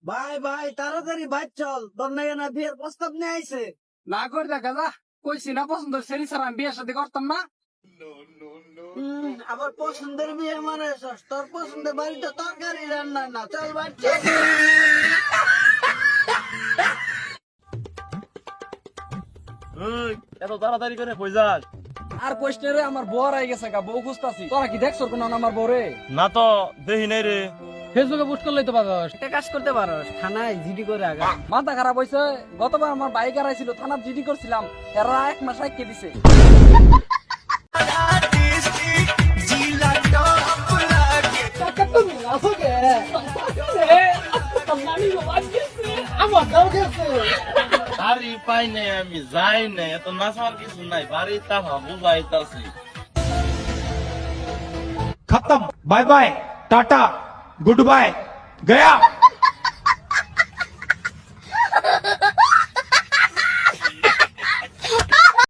ভাই ভাই তাড়াতাড়ি ভাই চল, তোর নাকি না বিয়ের প্রস্তাব নিয়ে আইছে। না করে দেখা যা, কইছি না পছন্দ সেরি ছাড়া আমি বিয়ের সাথে করতাম না। আবার পছন্দের বিয়ে মানে তোর পছন্দের বাড়িতে তরকারি রান্না না, চল ভাই চল। এত তাড়াতাড়ি করে কই যাস? আর কোয়েশ্চেনে আমার বউ আই গেছে গা, বউ খুঁজতাছি। তোরা কি দেখছ কোন আমার বউরে? না তো দেখি নাই রে। ফেসবুকে পোস্ট করলেই তো পারস। একটা কাজ করতে পারো, থানায় জিডি করে আগা। মাথা খারাপ হইছে। গতবার আমার বাইক হারাইছিল, থানার জিডি করছিলাম, এরা 1 মাস আটকে দিছে। গাড়ি পাই নাই, আমি যাই নাই, এত নাচার কিছু নাই, বাড়ি তাহা বুঝাইতাছি। खत्म, bye bye, tata, good bye, गया।